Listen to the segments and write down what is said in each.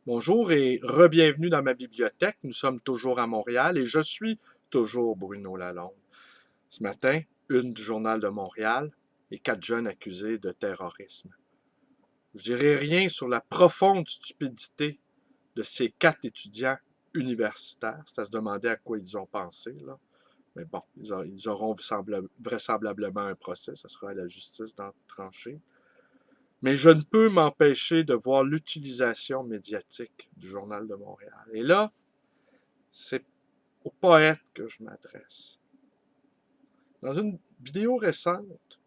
Bonjour et re-bienvenue dans ma bibliothèque. Nous sommes toujours à Montréal et je suis toujours Bruno Lalonde. Ce matin, une du Journal de Montréal et 4 jeunes accusés de terrorisme. Je dirai rien sur la profonde stupidité de ces 4 étudiants universitaires. C'est à se demander à quoi ils ont pensé, là. Mais bon, ils auront vraisemblablement un procès. Ce sera à la justice d'en trancher. Mais je ne peux m'empêcher de voir l'utilisation médiatique du Journal de Montréal. Et là, c'est au poète que je m'adresse. Dans une vidéo récente,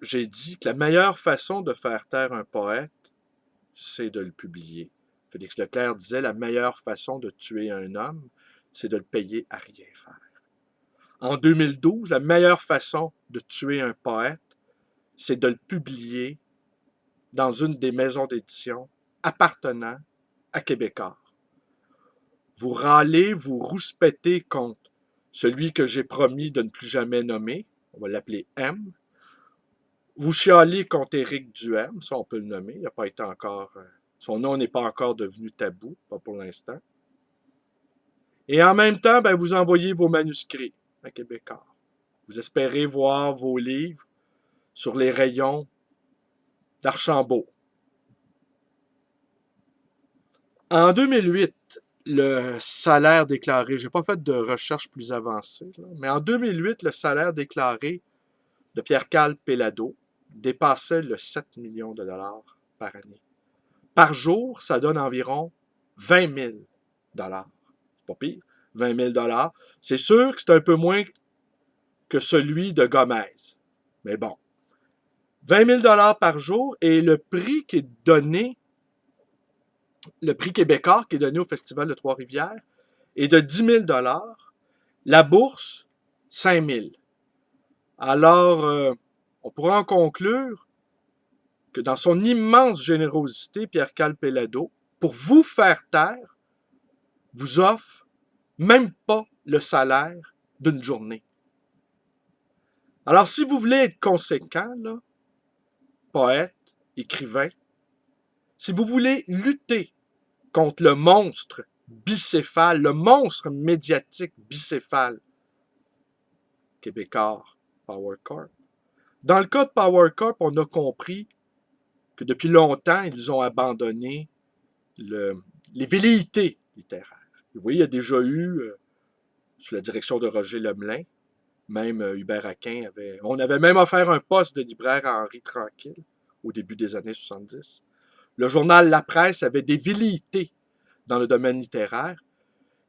j'ai dit que la meilleure façon de faire taire un poète, c'est de le publier. Félix Leclerc disait la meilleure façon de tuer un homme, c'est de le payer à rien faire. En 2012, la meilleure façon de tuer un poète, c'est de le publier dans une des maisons d'édition appartenant à Québécois. Vous râlez, vous rouspétez contre celui que j'ai promis de ne plus jamais nommer, on va l'appeler M. Vous chialez contre Éric Duhem, ça on peut le nommer, il n'a pas été encore, son nom n'est pas encore devenu tabou, pas pour l'instant. Et en même temps, ben, vous envoyez vos manuscrits à Québécois. Vous espérez voir vos livres sur les rayons d'Archambault. En 2008, le salaire déclaré, je n'ai pas fait de recherche plus avancée, là, mais en 2008, le salaire déclaré de Pierre-Carl Péladeau dépassait le 7 millions de dollars par année. Par jour, ça donne environ 20 000 dollars. C'est pas pire, 20 000 dollars. C'est sûr que c'est un peu moins que celui de Gomez. Mais bon, 20 000 dollars par jour et le prix qui est donné, le prix québécois qui est donné au Festival de Trois-Rivières est de 10 000 dollars. La bourse, 5 000. Alors, on pourra en conclure que dans son immense générosité, Pierre-Carl Péladeau, pour vous faire taire, vous offre même pas le salaire d'une journée. Alors, si vous voulez être conséquent, là, poète, écrivain, si vous voulez lutter contre le monstre bicéphale, le monstre médiatique bicéphale québécois, Power Corp. Dans le cas de Power Corp, on a compris que depuis longtemps, ils ont abandonné les velléités littéraires. Oui, il y a déjà eu, sous la direction de Roger Lemelin, même Hubert Aquin on avait même offert un poste de libraire à Henri Tranquille au début des années 70. Le journal La Presse avait des velléités dans le domaine littéraire.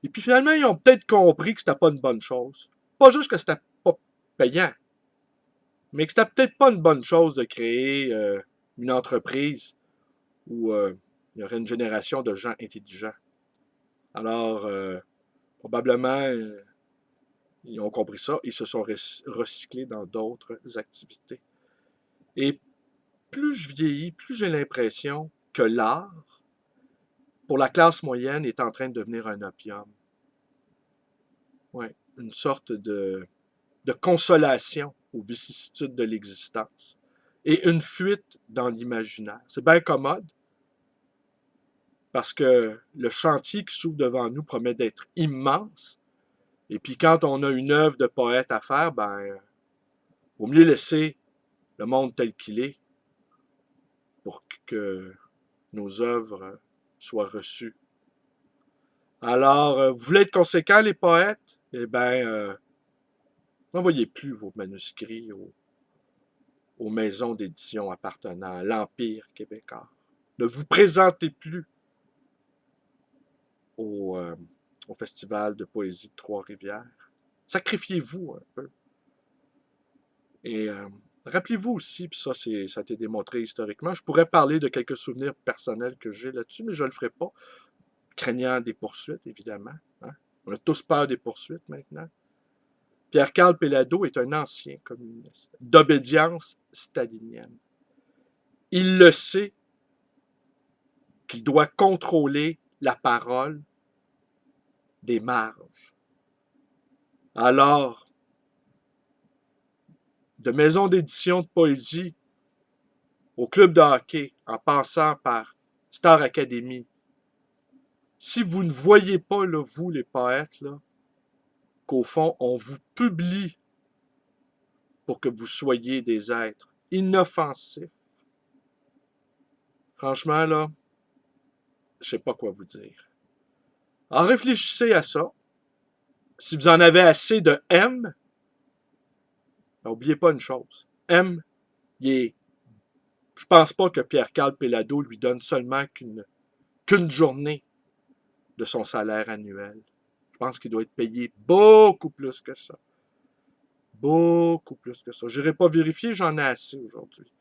Et puis finalement, ils ont peut-être compris que c'était pas une bonne chose. Pas juste que c'était pas payant, mais que c'était peut-être pas une bonne chose de créer une entreprise où il y aurait une génération de gens intelligents. Alors, probablement, ils ont compris ça, ils se sont recyclés dans d'autres activités. Et plus je vieillis, plus j'ai l'impression que l'art, pour la classe moyenne, est en train de devenir un opium. Ouais, une sorte de consolation aux vicissitudes de l'existence et une fuite dans l'imaginaire. C'est bien commode parce que le chantier qui s'ouvre devant nous promet d'être immense. Et puis quand on a une œuvre de poète à faire, ben, vaut mieux laisser le monde tel qu'il est pour que nos œuvres soient reçues. Alors, vous voulez être conséquents, les poètes? Eh bien, n'envoyez plus vos manuscrits aux maisons d'édition appartenant à l'Empire québécois. Ne vous présentez plus au Festival de poésie de Trois-Rivières. Sacrifiez-vous un peu. Et rappelez-vous aussi, puis ça a été démontré historiquement, je pourrais parler de quelques souvenirs personnels que j'ai là-dessus, mais je ne le ferai pas, craignant des poursuites, évidemment. Hein? On a tous peur des poursuites maintenant. Pierre-Carl Péladeau est un ancien communiste, d'obédience stalinienne. Il le sait qu'il doit contrôler la parole des marges. Alors, de maisons d'édition de poésie au club de hockey, en passant par Star Academy, Si vous ne voyez pas, là, vous, les poètes, là, qu'au fond, on vous publie pour que vous soyez des êtres inoffensifs, franchement, là, je sais pas quoi vous dire. Alors réfléchissez à ça. Si vous en avez assez de M, n'oubliez pas une chose. M, je pense pas que Pierre-Carl Péladeau lui donne seulement qu'une journée de son salaire annuel. Je pense qu'il doit être payé beaucoup plus que ça. Beaucoup plus que ça. Je n'irai pas vérifier, j'en ai assez aujourd'hui.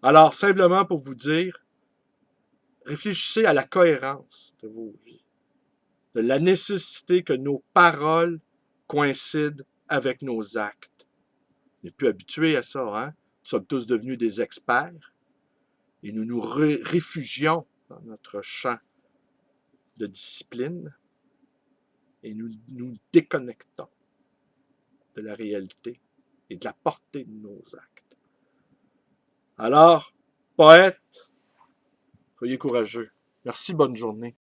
Alors, simplement pour vous dire, réfléchissez à la cohérence de vos vies, de la nécessité que nos paroles coïncident avec nos actes. On n'est plus habitués à ça, hein? Nous sommes tous devenus des experts et nous nous réfugions dans notre champ de discipline et nous nous déconnectons de la réalité et de la portée de nos actes. Alors, poète, soyez courageux. Merci, bonne journée.